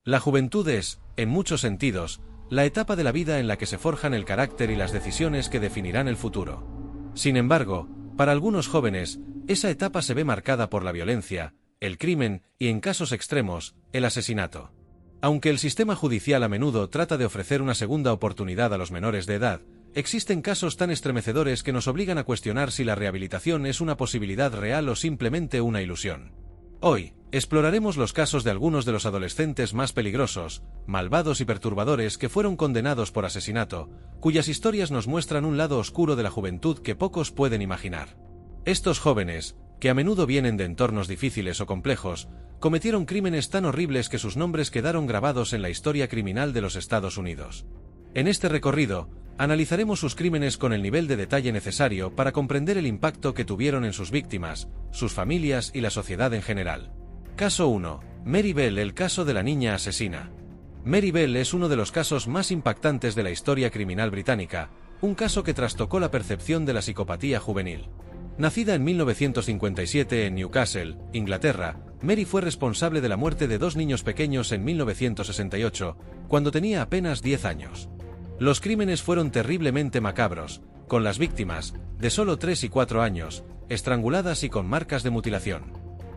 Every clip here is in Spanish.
La juventud es, en muchos sentidos, la etapa de la vida en la que se forjan el carácter y las decisiones que definirán el futuro. Sin embargo, para algunos jóvenes, esa etapa se ve marcada por la violencia, el crimen y, en casos extremos, el asesinato. Aunque el sistema judicial a menudo trata de ofrecer una segunda oportunidad a los menores de edad, existen casos tan estremecedores que nos obligan a cuestionar si la rehabilitación es una posibilidad real o simplemente una ilusión. Hoy, exploraremos los casos de algunos de los adolescentes más peligrosos, malvados y perturbadores que fueron condenados por asesinato, cuyas historias nos muestran un lado oscuro de la juventud que pocos pueden imaginar. Estos jóvenes, que a menudo vienen de entornos difíciles o complejos, cometieron crímenes tan horribles que sus nombres quedaron grabados en la historia criminal de los Estados Unidos. En este recorrido, analizaremos sus crímenes con el nivel de detalle necesario para comprender el impacto que tuvieron en sus víctimas, sus familias y la sociedad en general. Caso 1. Mary Bell, el caso de la niña asesina. Mary Bell es uno de los casos más impactantes de la historia criminal británica, un caso que trastocó la percepción de la psicopatía juvenil. Nacida en 1957 en Newcastle, Inglaterra, Mary fue responsable de la muerte de dos niños pequeños en 1968, cuando tenía apenas 10 años. Los crímenes fueron terriblemente macabros, con las víctimas, de solo 3 y 4 años, estranguladas y con marcas de mutilación.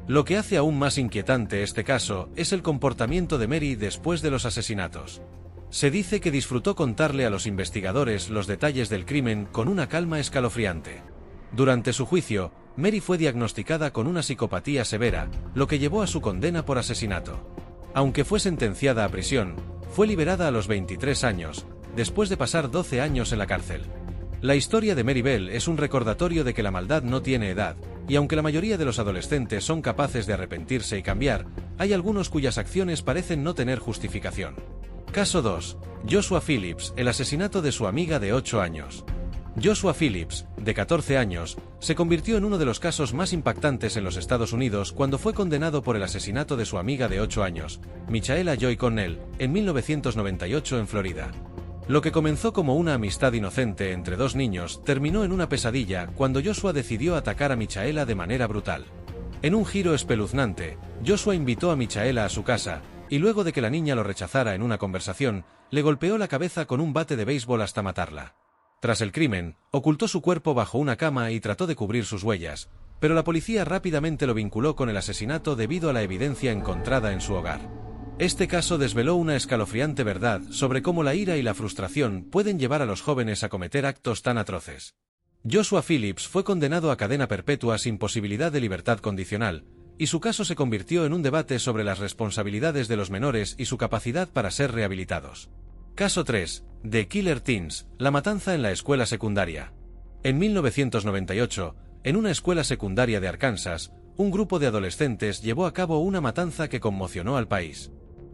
Lo que hace aún más inquietante este caso es el comportamiento de Mary después de los asesinatos. Se dice que disfrutó contarle a los investigadores los detalles del crimen con una calma escalofriante. Durante su juicio, Mary fue diagnosticada con una psicopatía severa, lo que llevó a su condena por asesinato. Aunque fue sentenciada a prisión, fue liberada a los 23 años, después de pasar 12 años en la cárcel. La historia de Mary Bell es un recordatorio de que la maldad no tiene edad, y aunque la mayoría de los adolescentes son capaces de arrepentirse y cambiar, hay algunos cuyas acciones parecen no tener justificación. Caso 2. Joshua Phillips, el asesinato de su amiga de 8 años. Joshua Phillips, de 14 años, se convirtió en uno de los casos más impactantes en los Estados Unidos cuando fue condenado por el asesinato de su amiga de 8 años, Michaela Joy Connell, en 1998 en Florida. Lo que comenzó como una amistad inocente entre dos niños terminó en una pesadilla cuando Joshua decidió atacar a Michaela de manera brutal. En un giro espeluznante, Joshua invitó a Michaela a su casa, y luego de que la niña lo rechazara en una conversación, le golpeó la cabeza con un bate de béisbol hasta matarla. Tras el crimen, ocultó su cuerpo bajo una cama y trató de cubrir sus huellas, pero la policía rápidamente lo vinculó con el asesinato debido a la evidencia encontrada en su hogar. Este caso desveló una escalofriante verdad sobre cómo la ira y la frustración pueden llevar a los jóvenes a cometer actos tan atroces. Joshua Phillips fue condenado a cadena perpetua sin posibilidad de libertad condicional, y su caso se convirtió en un debate sobre las responsabilidades de los menores y su capacidad para ser rehabilitados. Caso 3. The Killer Teens, la matanza en la escuela secundaria. En 1998, en una escuela secundaria de Arkansas, un grupo de adolescentes llevó a cabo una matanza que conmocionó al país.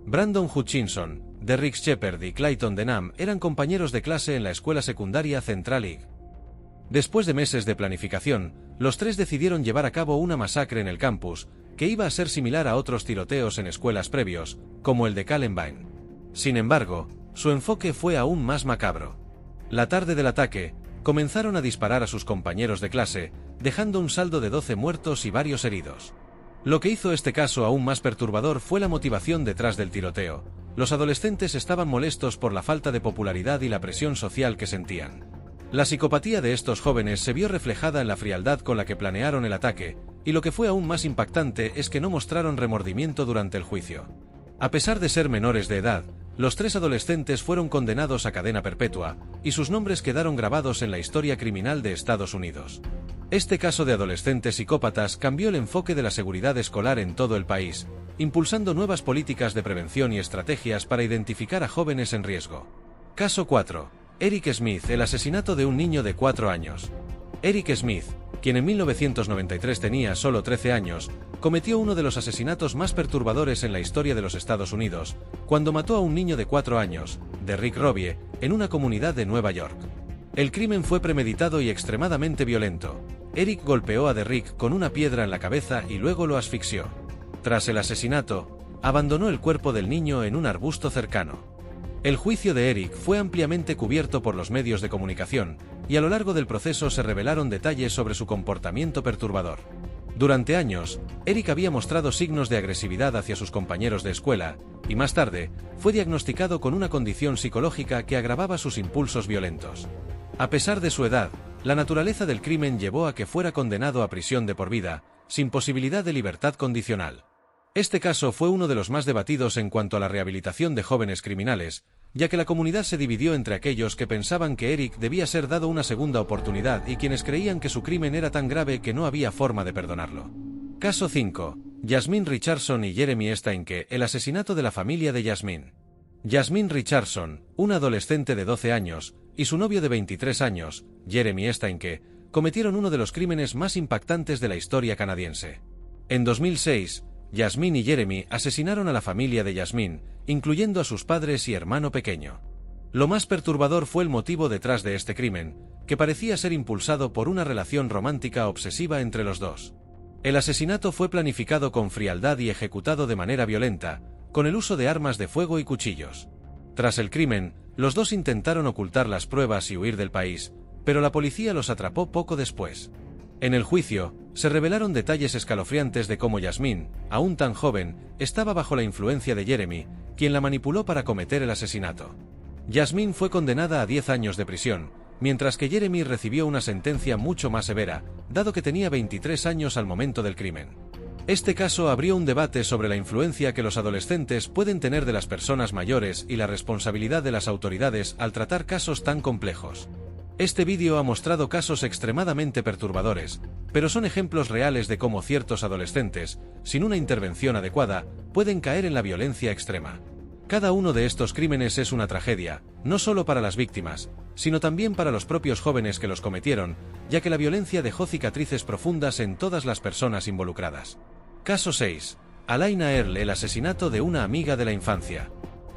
Brandon Hutchinson, Derrick Shepard y Clayton Denham eran compañeros de clase en la escuela secundaria Central League. Después de meses de planificación, los tres decidieron llevar a cabo una masacre en el campus, que iba a ser similar a otros tiroteos en escuelas previos, como el de Columbine. Sin embargo, su enfoque fue aún más macabro. La tarde del ataque, comenzaron a disparar a sus compañeros de clase, dejando un saldo de 12 muertos y varios heridos. Lo que hizo este caso aún más perturbador fue la motivación detrás del tiroteo. Los adolescentes estaban molestos por la falta de popularidad y la presión social que sentían. La psicopatía de estos jóvenes se vio reflejada en la frialdad con la que planearon el ataque, y lo que fue aún más impactante es que no mostraron remordimiento durante el juicio. A pesar de ser menores de edad, los tres adolescentes fueron condenados a cadena perpetua, y sus nombres quedaron grabados en la historia criminal de Estados Unidos. Este caso de adolescentes psicópatas cambió el enfoque de la seguridad escolar en todo el país, impulsando nuevas políticas de prevención y estrategias para identificar a jóvenes en riesgo. Caso 4. Eric Smith, el asesinato de un niño de 4 años. Eric Smith, quien en 1993 tenía solo 13 años, cometió uno de los asesinatos más perturbadores en la historia de los Estados Unidos, cuando mató a un niño de 4 años, Derrick Robbie, en una comunidad de Nueva York. El crimen fue premeditado y extremadamente violento. Eric golpeó a Derrick con una piedra en la cabeza y luego lo asfixió. Tras el asesinato, abandonó el cuerpo del niño en un arbusto cercano. El juicio de Eric fue ampliamente cubierto por los medios de comunicación, y a lo largo del proceso se revelaron detalles sobre su comportamiento perturbador. Durante años, Eric había mostrado signos de agresividad hacia sus compañeros de escuela, y más tarde, fue diagnosticado con una condición psicológica que agravaba sus impulsos violentos. A pesar de su edad, la naturaleza del crimen llevó a que fuera condenado a prisión de por vida, sin posibilidad de libertad condicional. Este caso fue uno de los más debatidos en cuanto a la rehabilitación de jóvenes criminales, ya que la comunidad se dividió entre aquellos que pensaban que Eric debía ser dado una segunda oportunidad y quienes creían que su crimen era tan grave que no había forma de perdonarlo. Caso 5. Jasmine Richardson y Jeremy Steinke, el asesinato de la familia de Jasmine. Jasmine Richardson, una adolescente de 12 años, y su novio de 23 años, Jeremy Steinke, cometieron uno de los crímenes más impactantes de la historia canadiense. En 2006, Jasmine y Jeremy asesinaron a la familia de Jasmine, incluyendo a sus padres y hermano pequeño. Lo más perturbador fue el motivo detrás de este crimen, que parecía ser impulsado por una relación romántica obsesiva entre los dos. El asesinato fue planificado con frialdad y ejecutado de manera violenta, con el uso de armas de fuego y cuchillos. Tras el crimen, los dos intentaron ocultar las pruebas y huir del país, pero la policía los atrapó poco después. En el juicio, se revelaron detalles escalofriantes de cómo Jasmine, aún tan joven, estaba bajo la influencia de Jeremy, quien la manipuló para cometer el asesinato. Jasmine fue condenada a 10 años de prisión, mientras que Jeremy recibió una sentencia mucho más severa, dado que tenía 23 años al momento del crimen. Este caso abrió un debate sobre la influencia que los adolescentes pueden tener de las personas mayores y la responsabilidad de las autoridades al tratar casos tan complejos. Este vídeo ha mostrado casos extremadamente perturbadores, pero son ejemplos reales de cómo ciertos adolescentes, sin una intervención adecuada, pueden caer en la violencia extrema. Cada uno de estos crímenes es una tragedia, no solo para las víctimas, sino también para los propios jóvenes que los cometieron, ya que la violencia dejó cicatrices profundas en todas las personas involucradas. Caso 6. Alaina Earle, el asesinato de una amiga de la infancia.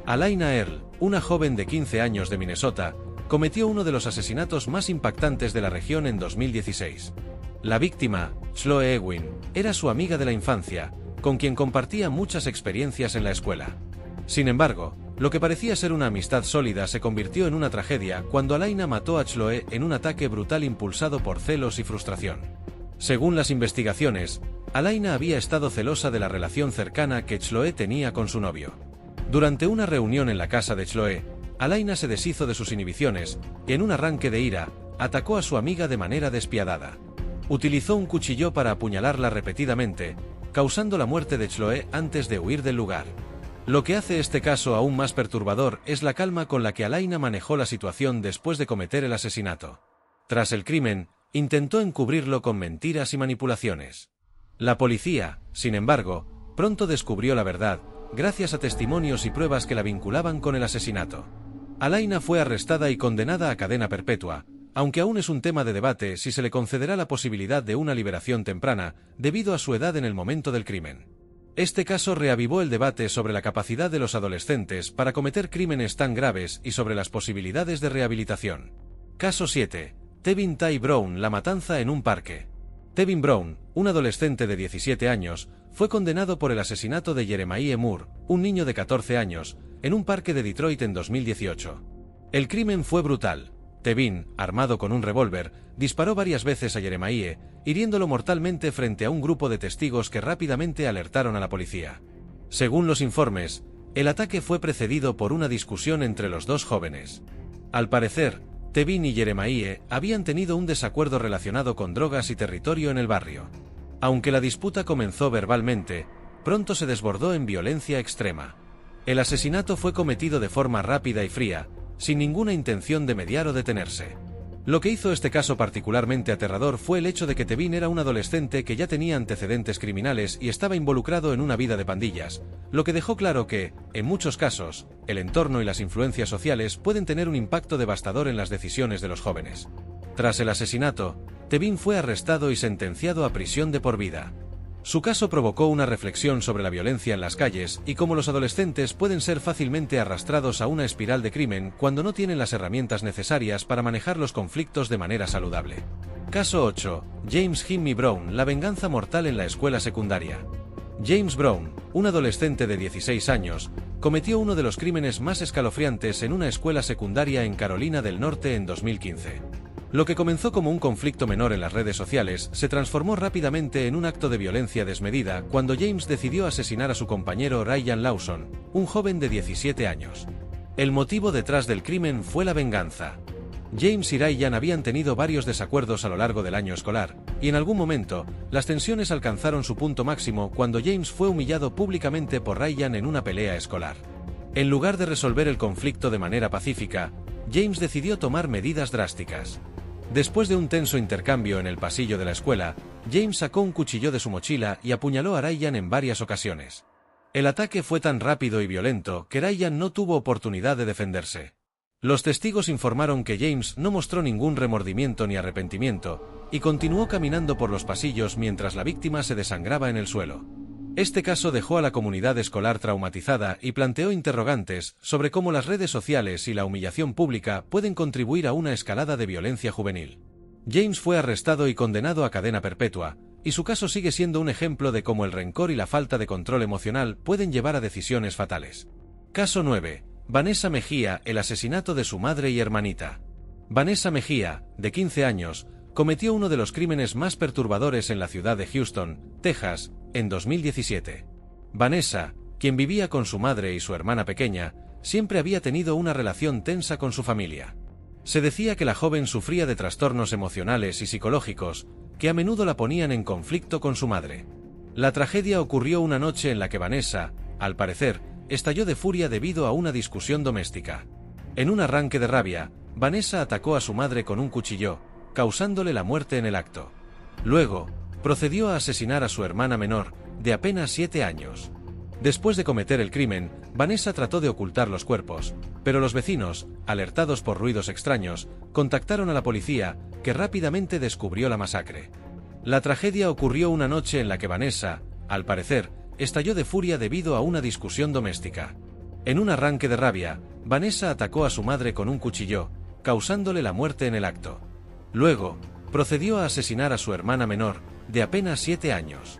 Alaina Earle, una joven de 15 años de Minnesota, cometió uno de los asesinatos más impactantes de la región en 2016. La víctima, Chloe Ewing, era su amiga de la infancia, con quien compartía muchas experiencias en la escuela. Sin embargo, lo que parecía ser una amistad sólida se convirtió en una tragedia cuando Alaina mató a Chloe en un ataque brutal impulsado por celos y frustración. Según las investigaciones, Alaina había estado celosa de la relación cercana que Chloe tenía con su novio. Durante una reunión en la casa de Chloe, Alaina se deshizo de sus inhibiciones y, en un arranque de ira, atacó a su amiga de manera despiadada. Utilizó un cuchillo para apuñalarla repetidamente, causando la muerte de Chloe antes de huir del lugar. Lo que hace este caso aún más perturbador es la calma con la que Alaina manejó la situación después de cometer el asesinato. Tras el crimen, intentó encubrirlo con mentiras y manipulaciones. La policía, sin embargo, pronto descubrió la verdad, gracias a testimonios y pruebas que la vinculaban con el asesinato. Alaina fue arrestada y condenada a cadena perpetua, aunque aún es un tema de debate si se le concederá la posibilidad de una liberación temprana, debido a su edad en el momento del crimen. Este caso reavivó el debate sobre la capacidad de los adolescentes para cometer crímenes tan graves y sobre las posibilidades de rehabilitación. Caso 7. Tevin Ty Brown, la matanza en un parque. Tevin Brown, un adolescente de 17 años, fue condenado por el asesinato de Jeremiah Moore, un niño de 14 años, en un parque de Detroit en 2018. El crimen fue brutal. Tevin, armado con un revólver, disparó varias veces a Jeremiah, hiriéndolo mortalmente frente a un grupo de testigos que rápidamente alertaron a la policía. Según los informes, el ataque fue precedido por una discusión entre los dos jóvenes. Al parecer, Tevin y Jeremiah habían tenido un desacuerdo relacionado con drogas y territorio en el barrio. Aunque la disputa comenzó verbalmente, pronto se desbordó en violencia extrema. El asesinato fue cometido de forma rápida y fría, sin ninguna intención de mediar o detenerse. Lo que hizo este caso particularmente aterrador fue el hecho de que Tevin era un adolescente que ya tenía antecedentes criminales y estaba involucrado en una vida de pandillas, lo que dejó claro que, en muchos casos, el entorno y las influencias sociales pueden tener un impacto devastador en las decisiones de los jóvenes. Tras el asesinato, Tevin fue arrestado y sentenciado a prisión de por vida. Su caso provocó una reflexión sobre la violencia en las calles y cómo los adolescentes pueden ser fácilmente arrastrados a una espiral de crimen cuando no tienen las herramientas necesarias para manejar los conflictos de manera saludable. Caso 8. James Jimmy Brown, la venganza mortal en la escuela secundaria. James Brown, un adolescente de 16 años, cometió uno de los crímenes más escalofriantes en una escuela secundaria en Carolina del Norte en 2015. Lo que comenzó como un conflicto menor en las redes sociales se transformó rápidamente en un acto de violencia desmedida cuando James decidió asesinar a su compañero Ryan Lawson, un joven de 17 años. El motivo detrás del crimen fue la venganza. James y Ryan habían tenido varios desacuerdos a lo largo del año escolar, y en algún momento, las tensiones alcanzaron su punto máximo cuando James fue humillado públicamente por Ryan en una pelea escolar. En lugar de resolver el conflicto de manera pacífica, James decidió tomar medidas drásticas. Después de un tenso intercambio en el pasillo de la escuela, James sacó un cuchillo de su mochila y apuñaló a Ryan en varias ocasiones. El ataque fue tan rápido y violento que Ryan no tuvo oportunidad de defenderse. Los testigos informaron que James no mostró ningún remordimiento ni arrepentimiento, y continuó caminando por los pasillos mientras la víctima se desangraba en el suelo. Este caso dejó a la comunidad escolar traumatizada y planteó interrogantes sobre cómo las redes sociales y la humillación pública pueden contribuir a una escalada de violencia juvenil. James fue arrestado y condenado a cadena perpetua, y su caso sigue siendo un ejemplo de cómo el rencor y la falta de control emocional pueden llevar a decisiones fatales. Caso 9. Vanessa Mejía, el asesinato de su madre y hermanita. Vanessa Mejía, de 15 años, cometió uno de los crímenes más perturbadores en la ciudad de Houston, Texas, en 2017. Vanessa, quien vivía con su madre y su hermana pequeña, siempre había tenido una relación tensa con su familia. Se decía que la joven sufría de trastornos emocionales y psicológicos, que a menudo la ponían en conflicto con su madre. La tragedia ocurrió una noche en la que Vanessa, al parecer, estalló de furia debido a una discusión doméstica. En un arranque de rabia, Vanessa atacó a su madre con un cuchillo, causándole la muerte en el acto. Luego, procedió a asesinar a su hermana menor, de apenas 7 años. Después de cometer el crimen, Vanessa trató de ocultar los cuerpos, pero los vecinos, alertados por ruidos extraños, contactaron a la policía, que rápidamente descubrió la masacre. La tragedia ocurrió una noche en la que Vanessa, al parecer, estalló de furia debido a una discusión doméstica. En un arranque de rabia, Vanessa atacó a su madre con un cuchillo, causándole la muerte en el acto. Luego, procedió a asesinar a su hermana menor, de apenas 7 años.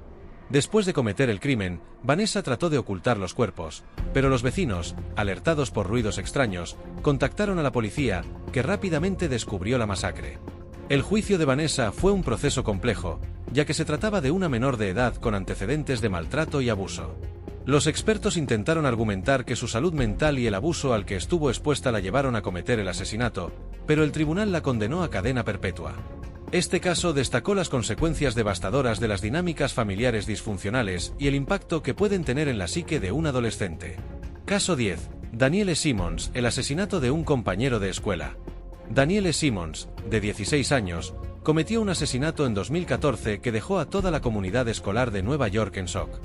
Después de cometer el crimen, Vanessa trató de ocultar los cuerpos, pero los vecinos, alertados por ruidos extraños, contactaron a la policía, que rápidamente descubrió la masacre. El juicio de Vanessa fue un proceso complejo, ya que se trataba de una menor de edad con antecedentes de maltrato y abuso. Los expertos intentaron argumentar que su salud mental y el abuso al que estuvo expuesta la llevaron a cometer el asesinato, pero el tribunal la condenó a cadena perpetua. Este caso destacó las consecuencias devastadoras de las dinámicas familiares disfuncionales y el impacto que pueden tener en la psique de un adolescente. Caso 10. Danielle Simmons, el asesinato de un compañero de escuela. Danielle Simmons, de 16 años, cometió un asesinato en 2014 que dejó a toda la comunidad escolar de Nueva York en shock.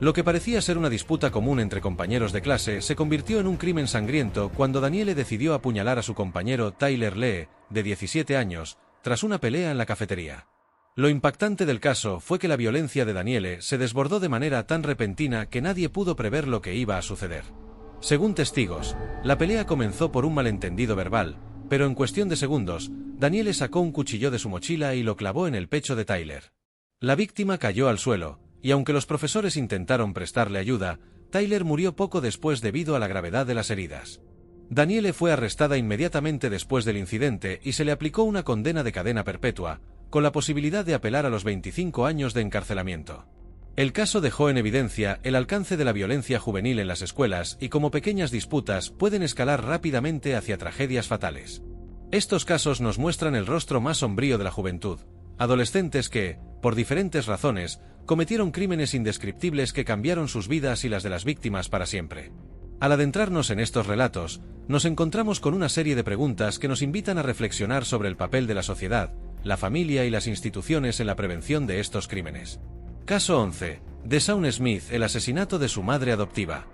Lo que parecía ser una disputa común entre compañeros de clase se convirtió en un crimen sangriento cuando Danielle decidió apuñalar a su compañero Tyler Lee, de 17 años, tras una pelea en la cafetería. Lo impactante del caso fue que la violencia de Danielle se desbordó de manera tan repentina que nadie pudo prever lo que iba a suceder. Según testigos, la pelea comenzó por un malentendido verbal, pero en cuestión de segundos, Danielle sacó un cuchillo de su mochila y lo clavó en el pecho de Tyler. La víctima cayó al suelo, y aunque los profesores intentaron prestarle ayuda, Tyler murió poco después debido a la gravedad de las heridas. Danielle fue arrestada inmediatamente después del incidente y se le aplicó una condena de cadena perpetua, con la posibilidad de apelar a los 25 años de encarcelamiento. El caso dejó en evidencia el alcance de la violencia juvenil en las escuelas y cómo pequeñas disputas pueden escalar rápidamente hacia tragedias fatales. Estos casos nos muestran el rostro más sombrío de la juventud, adolescentes que, por diferentes razones, cometieron crímenes indescriptibles que cambiaron sus vidas y las de las víctimas para siempre. Al adentrarnos en estos relatos, nos encontramos con una serie de preguntas que nos invitan a reflexionar sobre el papel de la sociedad, la familia y las instituciones en la prevención de estos crímenes. Caso 11. Deshaun Smith, el asesinato de su madre adoptiva.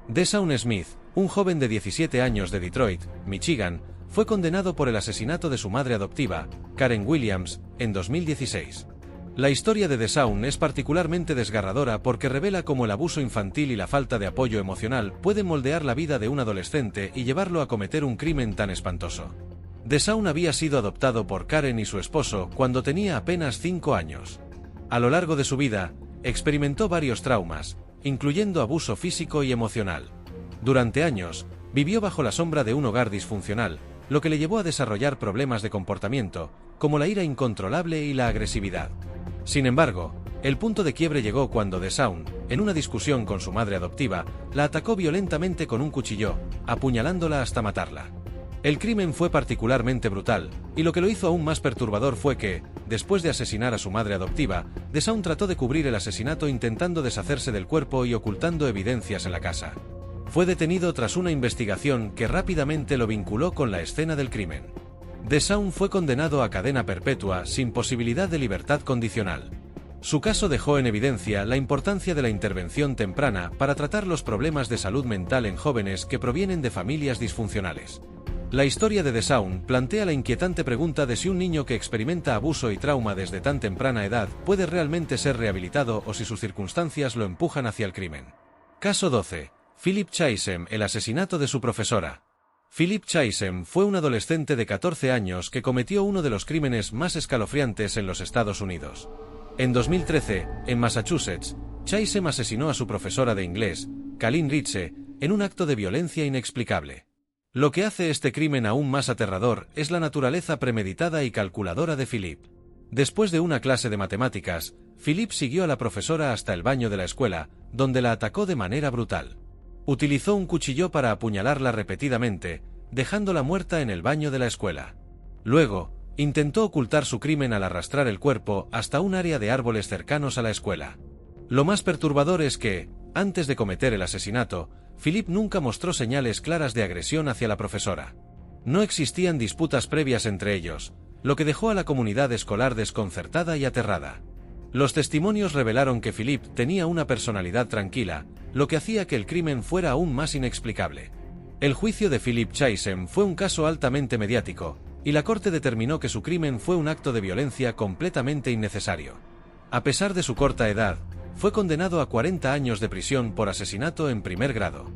Deshaun Smith, un joven de 17 años de Detroit, Michigan, fue condenado por el asesinato de su madre adoptiva, Karen Williams, en 2016. La historia de Deshaun es particularmente desgarradora porque revela cómo el abuso infantil y la falta de apoyo emocional pueden moldear la vida de un adolescente y llevarlo a cometer un crimen tan espantoso. Deshaun había sido adoptado por Karen y su esposo cuando tenía apenas 5 años. A lo largo de su vida, experimentó varios traumas, incluyendo abuso físico y emocional. Durante años, vivió bajo la sombra de un hogar disfuncional, lo que le llevó a desarrollar problemas de comportamiento, como la ira incontrolable y la agresividad. Sin embargo, el punto de quiebre llegó cuando DeSaun, en una discusión con su madre adoptiva, la atacó violentamente con un cuchillo, apuñalándola hasta matarla. El crimen fue particularmente brutal, y lo que lo hizo aún más perturbador fue que, después de asesinar a su madre adoptiva, DeSaun trató de cubrir el asesinato intentando deshacerse del cuerpo y ocultando evidencias en la casa. Fue detenido tras una investigación que rápidamente lo vinculó con la escena del crimen. DeSaun fue condenado a cadena perpetua sin posibilidad de libertad condicional. Su caso dejó en evidencia la importancia de la intervención temprana para tratar los problemas de salud mental en jóvenes que provienen de familias disfuncionales. La historia de DeSaun plantea la inquietante pregunta de si un niño que experimenta abuso y trauma desde tan temprana edad puede realmente ser rehabilitado o si sus circunstancias lo empujan hacia el crimen. Caso 12. Philip Chaisem, el asesinato de su profesora. Philip Chaisem fue un adolescente de 14 años que cometió uno de los crímenes más escalofriantes en los Estados Unidos. En 2013, en Massachusetts, Chaisem asesinó a su profesora de inglés, Colleen Ritchie, en un acto de violencia inexplicable. Lo que hace este crimen aún más aterrador es la naturaleza premeditada y calculadora de Philip. Después de una clase de matemáticas, Philip siguió a la profesora hasta el baño de la escuela, donde la atacó de manera brutal. Utilizó un cuchillo para apuñalarla repetidamente, dejándola muerta en el baño de la escuela. Luego, intentó ocultar su crimen al arrastrar el cuerpo hasta un área de árboles cercanos a la escuela. Lo más perturbador es que, antes de cometer el asesinato, Philip nunca mostró señales claras de agresión hacia la profesora. No existían disputas previas entre ellos, lo que dejó a la comunidad escolar desconcertada y aterrada. Los testimonios revelaron que Philip tenía una personalidad tranquila, lo que hacía que el crimen fuera aún más inexplicable. El juicio de Philip Chaisem fue un caso altamente mediático, y la corte determinó que su crimen fue un acto de violencia completamente innecesario. A pesar de su corta edad, fue condenado a 40 años de prisión por asesinato en primer grado.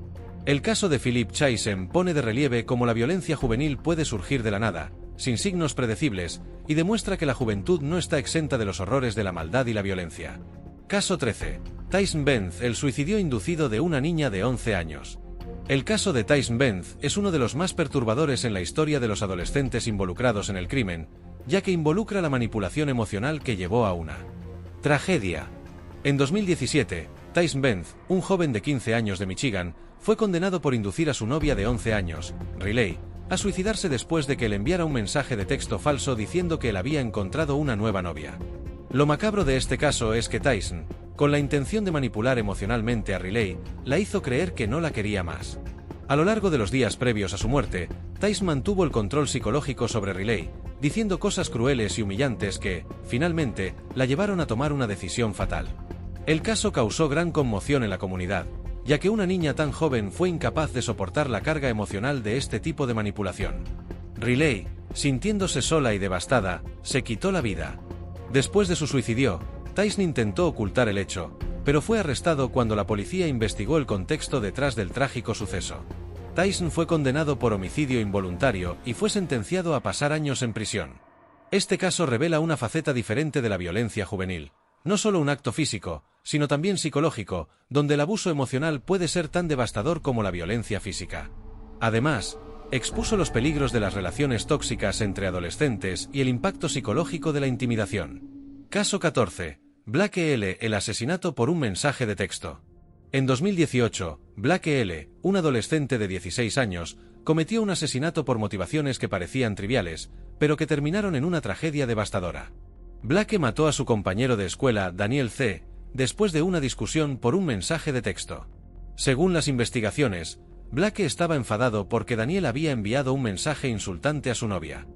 El caso de Philip Chaisem pone de relieve cómo la violencia juvenil puede surgir de la nada, sin signos predecibles, y demuestra que la juventud no está exenta de los horrores de la maldad y la violencia. Caso 13. Tyson Benz, el suicidio inducido de una niña de 11 años. El caso de Tyson Benz es uno de los más perturbadores en la historia de los adolescentes involucrados en el crimen, ya que involucra la manipulación emocional que llevó a una tragedia. En 2017, Tyson Benz, un joven de 15 años de Michigan, fue condenado por inducir a su novia de 11 años, Riley, a suicidarse después de que le enviara un mensaje de texto falso diciendo que él había encontrado una nueva novia. Lo macabro de este caso es que Tyson, con la intención de manipular emocionalmente a Riley, la hizo creer que no la quería más. A lo largo de los días previos a su muerte, Tyson mantuvo el control psicológico sobre Riley, diciendo cosas crueles y humillantes que, finalmente, la llevaron a tomar una decisión fatal. El caso causó gran conmoción en la comunidad, ya que una niña tan joven fue incapaz de soportar la carga emocional de este tipo de manipulación. Riley, sintiéndose sola y devastada, se quitó la vida. Después de su suicidio, Tyson intentó ocultar el hecho, pero fue arrestado cuando la policía investigó el contexto detrás del trágico suceso. Tyson fue condenado por homicidio involuntario y fue sentenciado a pasar años en prisión. Este caso revela una faceta diferente de la violencia juvenil, no solo un acto físico, sino también psicológico, donde el abuso emocional puede ser tan devastador como la violencia física. Además, expuso los peligros de las relaciones tóxicas entre adolescentes y el impacto psicológico de la intimidación. Caso 14. Blake L., el asesinato por un mensaje de texto. En 2018, Blake L., un adolescente de 16 años, cometió un asesinato por motivaciones que parecían triviales, pero que terminaron en una tragedia devastadora. Blake mató a su compañero de escuela, Daniel C., después de una discusión por un mensaje de texto. Según las investigaciones, Blake estaba enfadado porque Daniel había enviado un mensaje insultante a su novia.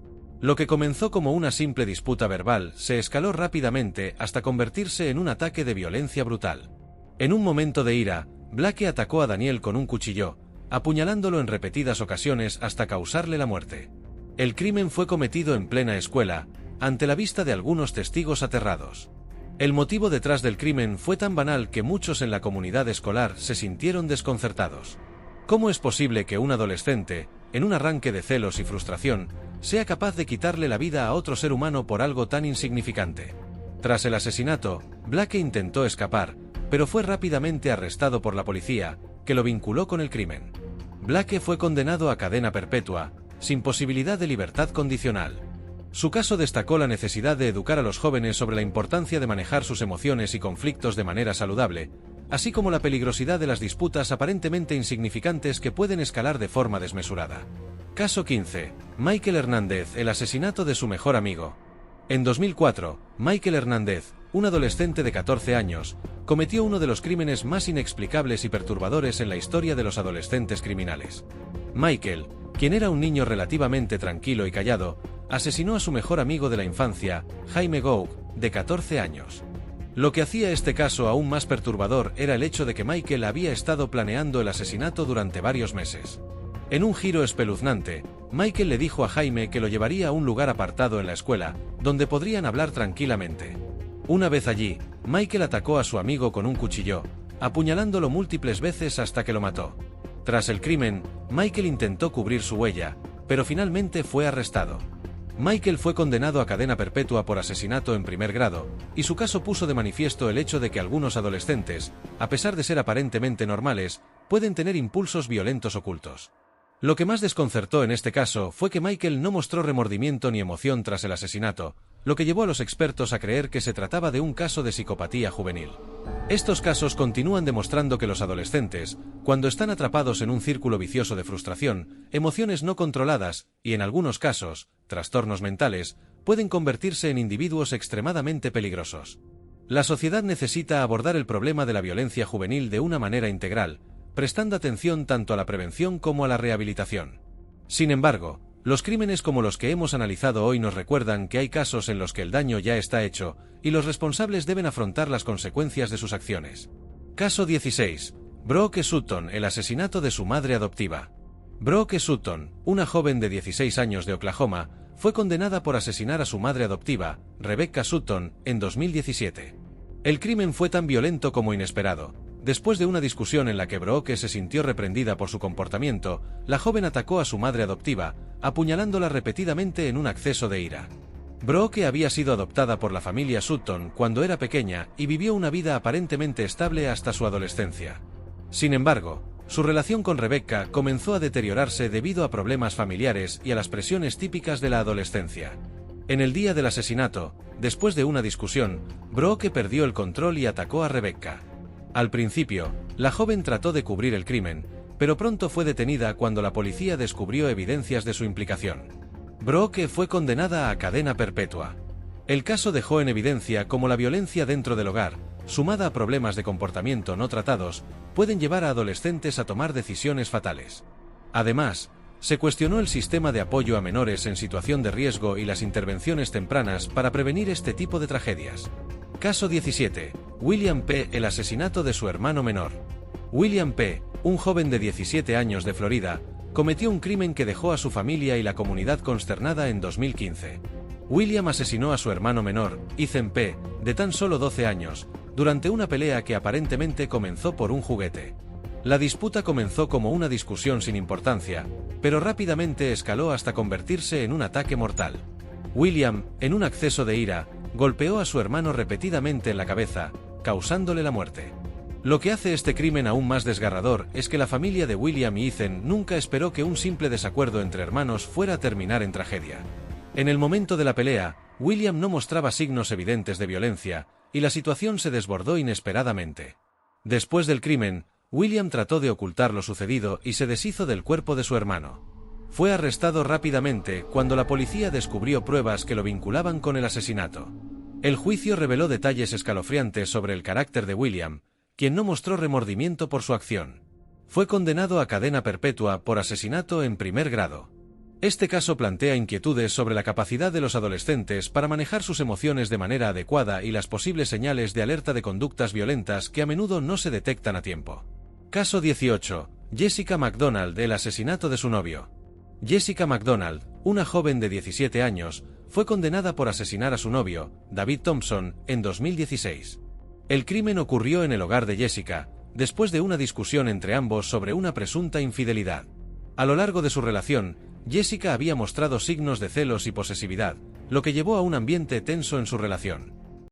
Lo que comenzó como una simple disputa verbal se escaló rápidamente hasta convertirse en un ataque de violencia brutal. En un momento de ira, Blake atacó a Daniel con un cuchillo, apuñalándolo en repetidas ocasiones hasta causarle la muerte. El crimen fue cometido en plena escuela, ante la vista de algunos testigos aterrados. El motivo detrás del crimen fue tan banal que muchos en la comunidad escolar se sintieron desconcertados. ¿Cómo es posible que un adolescente, en un arranque de celos y frustración, sea capaz de quitarle la vida a otro ser humano por algo tan insignificante? Tras el asesinato, Blake intentó escapar, pero fue rápidamente arrestado por la policía, que lo vinculó con el crimen. Blake fue condenado a cadena perpetua, sin posibilidad de libertad condicional. Su caso destacó la necesidad de educar a los jóvenes sobre la importancia de manejar sus emociones y conflictos de manera saludable, así como la peligrosidad de las disputas aparentemente insignificantes que pueden escalar de forma desmesurada. Caso 15. Michael Hernández, el asesinato de su mejor amigo. En 2004, Michael Hernández, un adolescente de 14 años, cometió uno de los crímenes más inexplicables y perturbadores en la historia de los adolescentes criminales. Michael, quien era un niño relativamente tranquilo y callado, asesinó a su mejor amigo de la infancia, Jaime Gough, de 14 años. Lo que hacía este caso aún más perturbador era el hecho de que Michael había estado planeando el asesinato durante varios meses. En un giro espeluznante, Michael le dijo a Jaime que lo llevaría a un lugar apartado en la escuela, donde podrían hablar tranquilamente. Una vez allí, Michael atacó a su amigo con un cuchillo, apuñalándolo múltiples veces hasta que lo mató. Tras el crimen, Michael intentó cubrir su huella, pero finalmente fue arrestado. Michael fue condenado a cadena perpetua por asesinato en primer grado, y su caso puso de manifiesto el hecho de que algunos adolescentes, a pesar de ser aparentemente normales, pueden tener impulsos violentos ocultos. Lo que más desconcertó en este caso fue que Michael no mostró remordimiento ni emoción tras el asesinato, lo que llevó a los expertos a creer que se trataba de un caso de psicopatía juvenil. Estos casos continúan demostrando que los adolescentes, cuando están atrapados en un círculo vicioso de frustración, emociones no controladas y, en algunos casos, trastornos mentales, pueden convertirse en individuos extremadamente peligrosos. La sociedad necesita abordar el problema de la violencia juvenil de una manera integral, prestando atención tanto a la prevención como a la rehabilitación. Sin embargo, los crímenes como los que hemos analizado hoy nos recuerdan que hay casos en los que el daño ya está hecho, y los responsables deben afrontar las consecuencias de sus acciones. Caso 16. Brooke Sutton, el asesinato de su madre adoptiva. Brooke Sutton, una joven de 16 años de Oklahoma, fue condenada por asesinar a su madre adoptiva, Rebecca Sutton, en 2017. El crimen fue tan violento como inesperado. Después de una discusión en la que Brooke se sintió reprendida por su comportamiento, la joven atacó a su madre adoptiva, apuñalándola repetidamente en un acceso de ira. Brooke había sido adoptada por la familia Sutton cuando era pequeña y vivió una vida aparentemente estable hasta su adolescencia. Sin embargo, su relación con Rebecca comenzó a deteriorarse debido a problemas familiares y a las presiones típicas de la adolescencia. En el día del asesinato, después de una discusión, Brooke perdió el control y atacó a Rebecca. Al principio, la joven trató de cubrir el crimen, pero pronto fue detenida cuando la policía descubrió evidencias de su implicación. Brooke fue condenada a cadena perpetua. El caso dejó en evidencia cómo la violencia dentro del hogar, sumada a problemas de comportamiento no tratados, pueden llevar a adolescentes a tomar decisiones fatales. Además, se cuestionó el sistema de apoyo a menores en situación de riesgo y las intervenciones tempranas para prevenir este tipo de tragedias. Caso 17. William P., el asesinato de su hermano menor. William P., un joven de 17 años de Florida, cometió un crimen que dejó a su familia y la comunidad consternada en 2015. William asesinó a su hermano menor, Ethan P., de tan solo 12 años, durante una pelea que aparentemente comenzó por un juguete. La disputa comenzó como una discusión sin importancia, pero rápidamente escaló hasta convertirse en un ataque mortal. William, en un acceso de ira, golpeó a su hermano repetidamente en la cabeza, causándole la muerte. Lo que hace este crimen aún más desgarrador es que la familia de William y Ethan nunca esperó que un simple desacuerdo entre hermanos fuera a terminar en tragedia. En el momento de la pelea, William no mostraba signos evidentes de violencia, y la situación se desbordó inesperadamente. Después del crimen, William trató de ocultar lo sucedido y se deshizo del cuerpo de su hermano. Fue arrestado rápidamente cuando la policía descubrió pruebas que lo vinculaban con el asesinato. El juicio reveló detalles escalofriantes sobre el carácter de William, quien no mostró remordimiento por su acción. Fue condenado a cadena perpetua por asesinato en primer grado. Este caso plantea inquietudes sobre la capacidad de los adolescentes para manejar sus emociones de manera adecuada y las posibles señales de alerta de conductas violentas que a menudo no se detectan a tiempo. Caso 18. Jessica McDonald, el asesinato de su novio. Jessica McDonald, una joven de 17 años, fue condenada por asesinar a su novio, David Thompson, en 2016. El crimen ocurrió en el hogar de Jessica, después de una discusión entre ambos sobre una presunta infidelidad. A lo largo de su relación, Jessica había mostrado signos de celos y posesividad, lo que llevó a un ambiente tenso en su relación.